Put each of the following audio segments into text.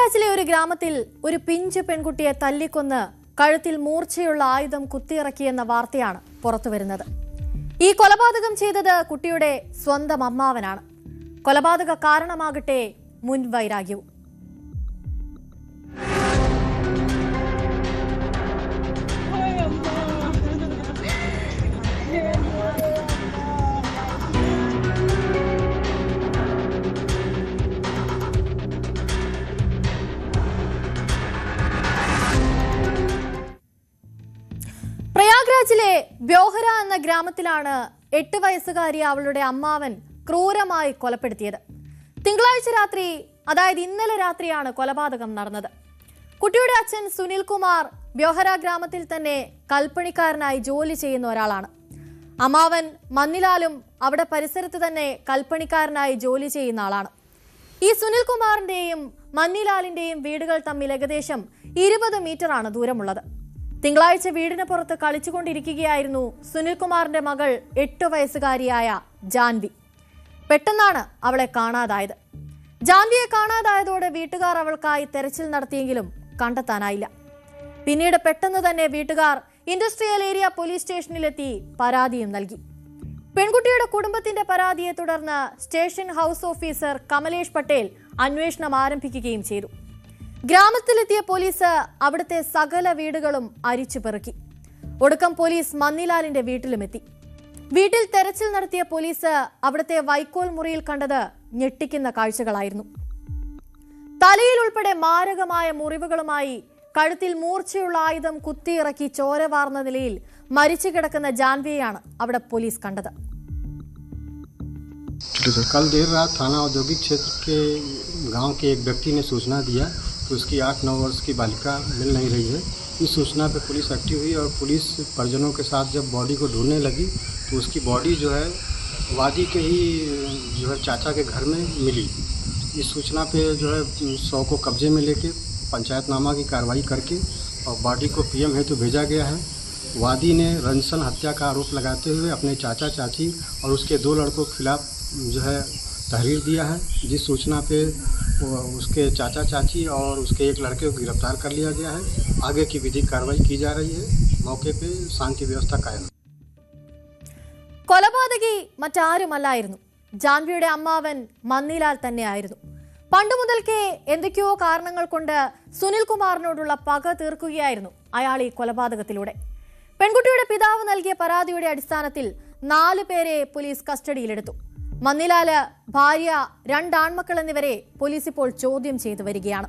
പ്രയാഗ്രാജിലെ ഒരു ഗ്രാമത്തിൽ ഒരു പിഞ്ചു പെൺകുട്ടിയെ തല്ലിക്കൊന്ന് കഴുത്തിൽ മൂർച്ചയുള്ള ആയുധം കുത്തിയിറക്കിയെന്ന വാർത്തയാണ് പുറത്തുവരുന്നത്. ഈ കൊലപാതകം ചെയ്തത് കുട്ടിയുടെ സ്വന്തം അമ്മാവനാണ്. കൊലപാതക കാരണമാകട്ടെ മുൻവൈരാഗ്യവും. പ്രയാഗ്രാജിലെ ബ്യോഹര എന്ന ഗ്രാമത്തിലാണ് 8 വയസ്സുകാരി അവളുടെ അമ്മാവൻ ക്രൂരമായി കൊലപ്പെടുത്തിയത്. തിങ്കളാഴ്ച രാത്രി, അതായത് ഇന്നലെ രാത്രിയാണ് കൊലപാതകം നടന്നത്. കുട്ടിയുടെ അച്ഛൻ സുനിൽ കുമാർ ബ്യോഹര ഗ്രാമത്തിൽ തന്നെ കൽപ്പണിക്കാരനായി ജോലി ചെയ്യുന്ന ഒരാളാണ്. അമ്മാവൻ മന്നിലാലും അവിടെ പരിസരത്ത് തന്നെ കൽപ്പണിക്കാരനായി ജോലി ചെയ്യുന്ന ആളാണ്. ഈ സുനിൽ കുമാറിന്റെയും മന്നിലാലിന്റെയും വീടുകൾ തമ്മിൽ ഏകദേശം 20 മീറ്ററാണ് ദൂരമുള്ളത്. തിങ്കളാഴ്ച വീടിന് പുറത്ത് കളിച്ചുകൊണ്ടിരിക്കുകയായിരുന്നു സുനിൽകുമാറിന്റെ മകൾ 8 വയസ്സുകാരിയായ ജാൻവി. പെട്ടെന്നാണ് അവളെ കാണാതായത്. ജാൻവിയെ കാണാതായതോടെ വീട്ടുകാർ അവൾക്കായി തെരച്ചിൽ നടത്തിയെങ്കിലും കണ്ടെത്താനായില്ല. പിന്നീട് പെട്ടെന്ന് തന്നെ വീട്ടുകാർ ഇൻഡസ്ട്രിയൽ ഏരിയ പോലീസ് സ്റ്റേഷനിലെത്തി പരാതിയും നൽകി. പെൺകുട്ടിയുടെ കുടുംബത്തിന്റെ പരാതിയെ തുടർന്ന് station house officer Kamlesh Patel അന്വേഷണം ആരംഭിക്കുകയും ചെയ്തു. ഗ്രാമത്തിലെത്തിയ പോലീസ് അവിടുത്തെ സകല വീടുകളും അരിച്ചു പെറുക്കി. ഒടുക്കം പോലീസ് മന്നിലാലിന്റെ വീട്ടിലുമെത്തി. വീട്ടിൽ തെരച്ചിൽ നടത്തിയ പോലീസ് അവിടുത്തെ വൈക്കോൽ മുറിയിൽ കണ്ടത് ഞെട്ടിക്കുന്ന കാഴ്ചകളായിരുന്നു. തലയിൽ ഉൾപ്പെടെ മാരകമായ മുറിവുകളുമായി കഴുത്തിൽ മൂർച്ചയുള്ള ആയുധം കുത്തിയിറക്കി ചോര വാർന്ന നിലയിൽ മരിച്ചു കിടക്കുന്ന ജാൻവിയെയാണ് അവിടെ പോലീസ് കണ്ടത്. कल देर रात थाना औद्योगिक क्षेत्र के गांव के एक व्यक्ति ने सूचना दिया कि उसकी 8-9 वर्ष की बालिका मिल नहीं रही है। इस सूचना पर पुलिस एक्टिव हुई और पुलिस परिजनों के साथ जब बॉडी को ढूंढने लगी तो उसकी बॉडी जो है वादी के ही जो है चाचा के घर में मिली। इस सूचना पे जो है 100 को कब्जे में लेके पंचायतनामा की कार्रवाई करके और बॉडी को पीएम हेतु भेजा गया है। वादी ने रंजन हत्या का आरोप लगाते हुए अपने चाचा चाची और उसके 2 लड़कों के खिलाफ जो है तहरीर दिया है, जिस सूचना पे उसके चाचा चाची और उसके एक लड़के को गिरफ्तार कर लिया गया है। आगे की विधिक कार्रवाई की जा रही है। मौके पे शांति व्यवस्था कायम। കൊലപാതകി മറ്റാരുമല്ലായിരുന്നു, ജാൻവിയുടെ അമ്മാവൻ മന്നിലാൽ തന്നെയായിരുന്നു. പണ്ട് മുതൽക്കേ എന്തൊക്കെയോ കാരണങ്ങൾ കൊണ്ട് സുനിൽ കുമാറിനോടുള്ള പക തീർക്കുകയായിരുന്നു അയാൾ ഈ കൊലപാതകത്തിലൂടെ. പെൺകുട്ടിയുടെ പിതാവ് നൽകിയ പരാതിയുടെ അടിസ്ഥാനത്തിൽ 4 പേരെ പോലീസ് കസ്റ്റഡിയിലെടുത്തു. മന്നിലാല്, ഭാര്യ, 2 ആൺമക്കൾ എന്നിവരെ പോലീസ് ഇപ്പോൾ ചോദ്യം ചെയ്തു വരികയാണ്.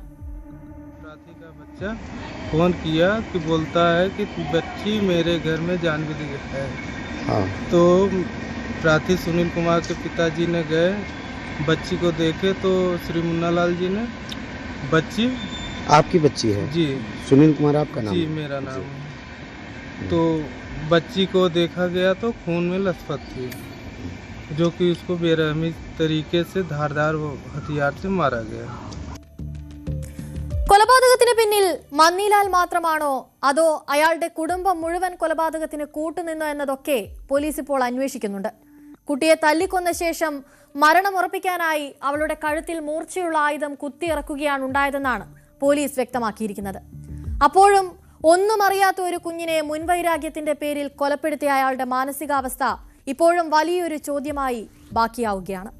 फोन किया कि बोलता है कि बच्ची मेरे घर में जानवी है। हाँ। तो प्रार्थी सुनील कुमार के पिताजी ने गए, बच्ची को देखे तो श्री मुन्नालाल जी ने बच्ची आपकी बच्ची है जी, सुनील कुमार आपका नाम? जी मेरा नाम है। तो बच्ची को देखा गया तो खून में लथपथ थी, जो कि उसको बेरहमी तरीके से धारदार हथियार से मारा गया। കൊലപാതകത്തിന് പിന്നിൽ മന്നിലാൽ മാത്രമാണോ അതോ അയാളുടെ കുടുംബം മുഴുവൻ കൊലപാതകത്തിന് കൂട്ടുനിന്നോ എന്നതൊക്കെ പോലീസ് ഇപ്പോൾ അന്വേഷിക്കുന്നുണ്ട്. കുട്ടിയെ തല്ലിക്കൊന്ന ശേഷം മരണം ഉറപ്പിക്കാനായി അവളുടെ കഴുത്തിൽ മൂർച്ചയുള്ള ആയുധം കുത്തിയിറക്കുകയാണ് ഉണ്ടായതെന്നാണ് പോലീസ് വ്യക്തമാക്കിയിരിക്കുന്നത്. അപ്പോഴും ഒന്നും അറിയാത്ത ഒരു കുഞ്ഞിനെ മുൻവൈരാഗ്യത്തിന്റെ പേരിൽ കൊലപ്പെടുത്തിയ അയാളുടെ മാനസികാവസ്ഥ ഇപ്പോഴും വലിയൊരു ചോദ്യമായി ബാക്കിയാവുകയാണ്.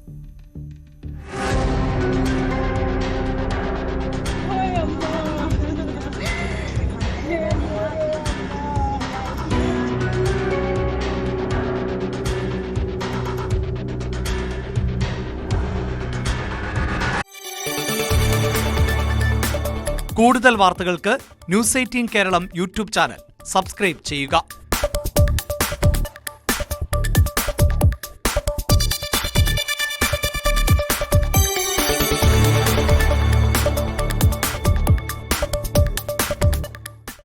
കൂടുതൽ വാർത്തകൾക്ക് news 18 Keralam YouTube channel subscribe ചെയ്യുക.